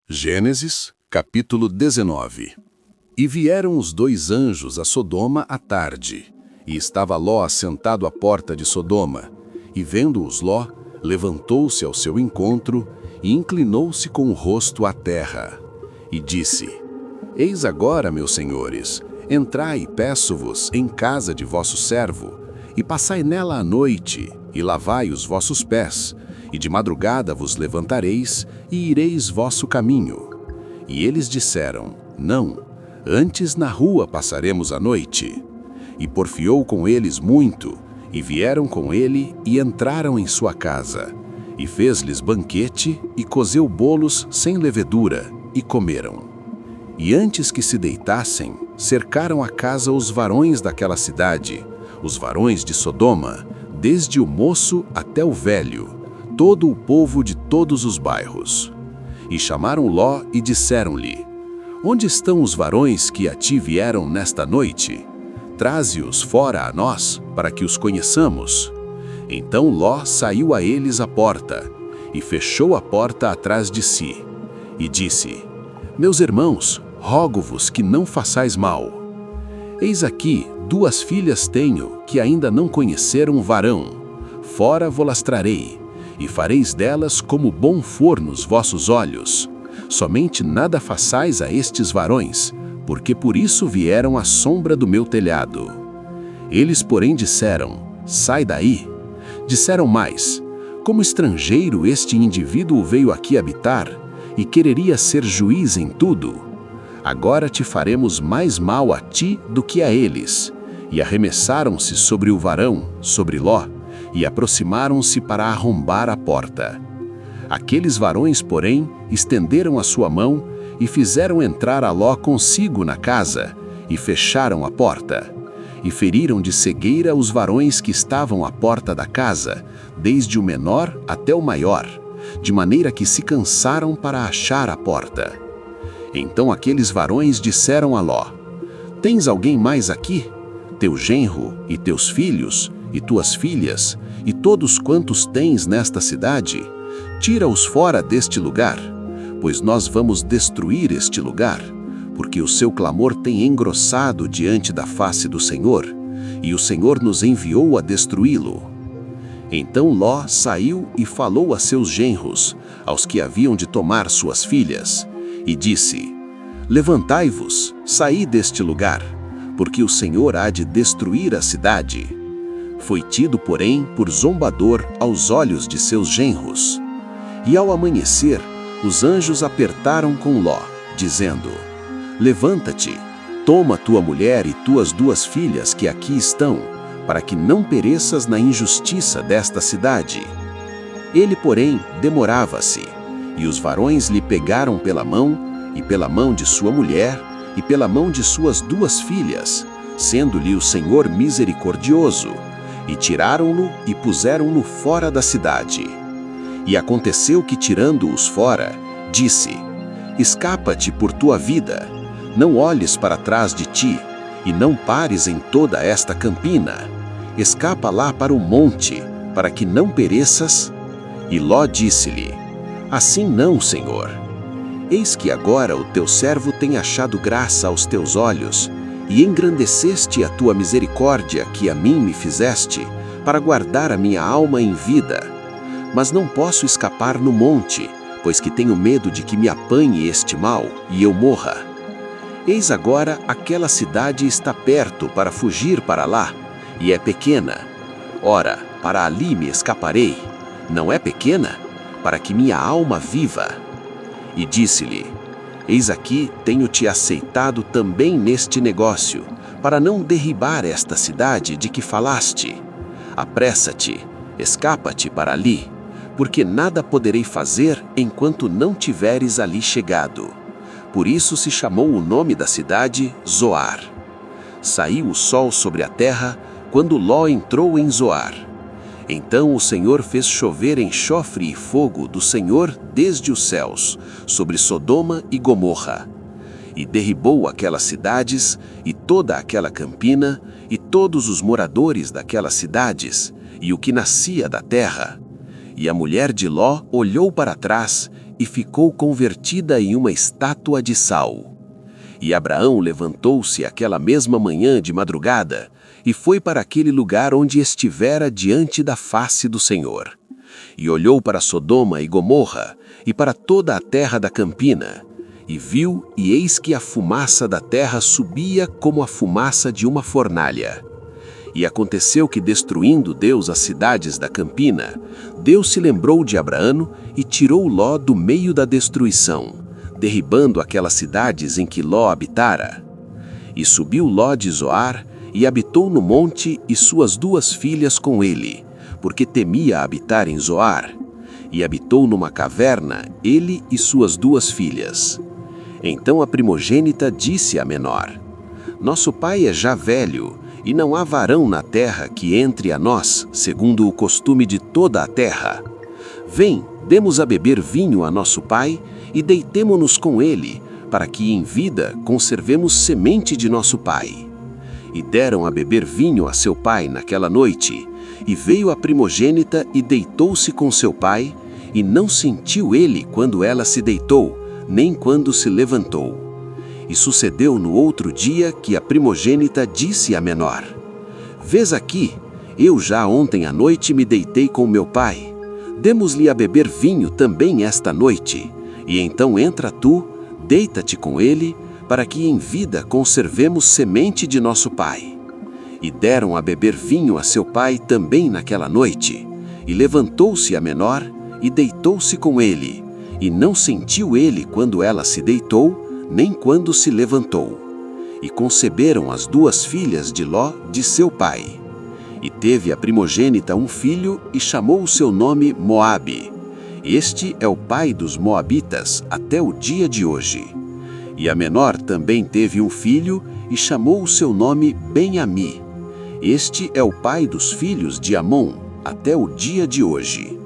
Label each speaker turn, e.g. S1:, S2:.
S1: Gênesis, capítulo 19. E vieram os dois anjos a Sodoma à tarde, e estava Ló assentado à porta de Sodoma, e vendo-os Ló, levantou-se ao seu encontro, e inclinou-se com o rosto à terra, e disse: Eis agora, meus senhores, entrai, peço-vos, em casa de vosso servo, e passai nela a noite, e lavai os vossos pés, e de madrugada vos levantareis, e ireis vosso caminho. E eles disseram: Não, antes na rua passaremos a noite. E porfiou com eles muito, e vieram com ele, e entraram em sua casa. E fez-lhes banquete, e cozeu bolos sem levedura, e comeram. E antes que se deitassem, cercaram a casa os varões daquela cidade, os varões de Sodoma, desde o moço até o velho, todo o povo de todos os bairros. E chamaram Ló e disseram-lhe: Onde estão os varões que a ti vieram nesta noite? Traze-os fora a nós, para que os conheçamos. Então Ló saiu a eles à porta, e fechou a porta atrás de si, e disse: Meus irmãos, rogo-vos que não façais mal. Eis aqui 2 filhas tenho, que ainda não conheceram varão. Fora vo-las trarei, e fareis delas como bom for nos vossos olhos. Somente nada façais a estes varões, porque por isso vieram à sombra do meu telhado. Eles, porém, disseram: Sai daí. Disseram mais: Como estrangeiro este indivíduo veio aqui habitar, e quereria ser juiz em tudo. Agora te faremos mais mal a ti do que a eles. E arremessaram-se sobre o varão, sobre Ló, e aproximaram-se para arrombar a porta. Aqueles varões, porém, estenderam a sua mão e fizeram entrar a Ló consigo na casa, e fecharam a porta. E feriram de cegueira os varões que estavam à porta da casa, desde o menor até o maior, de maneira que se cansaram para achar a porta. Então aqueles varões disseram a Ló: Tens alguém mais aqui? Teu genro, e teus filhos, e tuas filhas, e todos quantos tens nesta cidade? Tira-os fora deste lugar, pois nós vamos destruir este lugar, porque o seu clamor tem engrossado diante da face do Senhor, e o Senhor nos enviou a destruí-lo. Então Ló saiu e falou a seus genros, aos que haviam de tomar suas filhas, e disse: Levantai-vos, saí deste lugar, porque o Senhor há de destruir a cidade. Foi tido, porém, por zombador aos olhos de seus genros. E ao amanhecer, os anjos apertaram com Ló, dizendo: Levanta-te, toma tua mulher e tuas 2 filhas que aqui estão, para que não pereças na injustiça desta cidade. Ele, porém, demorava-se, e os varões lhe pegaram pela mão, e pela mão de sua mulher, e pela mão de suas 2 filhas, sendo-lhe o Senhor misericordioso, e tiraram-no e puseram-no fora da cidade. E aconteceu que, tirando-os fora, disse: Escapa-te por tua vida, não olhes para trás de ti, e não pares em toda esta campina. Escapa lá para o monte, para que não pereças. E Ló disse-lhe: Assim não, Senhor. Eis que agora o teu servo tem achado graça aos teus olhos, e engrandeceste a tua misericórdia que a mim me fizeste, para guardar a minha alma em vida. Mas não posso escapar no monte, pois que tenho medo de que me apanhe este mal, e eu morra. Eis agora aquela cidade está perto para fugir para lá, e é pequena. Ora, para ali me escaparei. Não é pequena? Para que minha alma viva. E disse-lhe: Eis aqui tenho-te aceitado também neste negócio, para não derribar esta cidade de que falaste. Apressa-te, escapa-te para ali, porque nada poderei fazer enquanto não tiveres ali chegado. Por isso se chamou o nome da cidade Zoar. Saiu o sol sobre a terra, quando Ló entrou em Zoar. Então o Senhor fez chover enxofre e fogo do Senhor desde os céus, sobre Sodoma e Gomorra. E derribou aquelas cidades, e toda aquela campina, e todos os moradores daquelas cidades, e o que nascia da terra. E a mulher de Ló olhou para trás,
S2: e ficou convertida em uma estátua de sal. E Abraão levantou-se aquela mesma manhã de madrugada e foi para aquele lugar onde estivera diante da face do Senhor. E olhou para Sodoma e Gomorra e para toda a terra da campina, e viu, e eis que a fumaça da terra subia como a fumaça de uma fornalha. E aconteceu que, destruindo Deus as cidades da campina, Deus se lembrou de Abraão e tirou Ló do meio da destruição, derribando aquelas cidades em que Ló habitara. E subiu Ló de Zoar e habitou no monte, e suas 2 filhas com ele, porque temia habitar em Zoar. E habitou numa caverna, ele e suas 2 filhas. Então a primogênita disse à menor: Nosso pai é já velho, e não há varão na terra que entre a nós, segundo o costume de toda a terra. Vem, demos a beber vinho a nosso pai, e deitemo-nos com ele, para que em vida conservemos semente de nosso pai. E deram a beber vinho a seu pai naquela noite, e veio a primogênita e deitou-se com seu pai, e não sentiu ele quando ela se deitou, nem quando se levantou. E sucedeu no outro dia que a primogênita disse à menor: Vês aqui, eu já ontem à noite me deitei com meu pai. Demos-lhe a beber vinho também esta noite, e então entra tu, deita-te com ele, para que em vida conservemos semente de nosso pai. E deram a beber vinho a seu pai também naquela noite, e levantou-se a menor, e deitou-se com ele, e não sentiu ele quando ela se deitou, nem quando se levantou. E conceberam as 2 filhas de Ló, de seu pai. E teve a primogênita um filho, e chamou o seu nome Moabe. Este é o pai dos moabitas até o dia de hoje. E a menor também teve um filho, e chamou o seu nome Ben-Ami. Este é o pai dos filhos de Amon até o dia de hoje.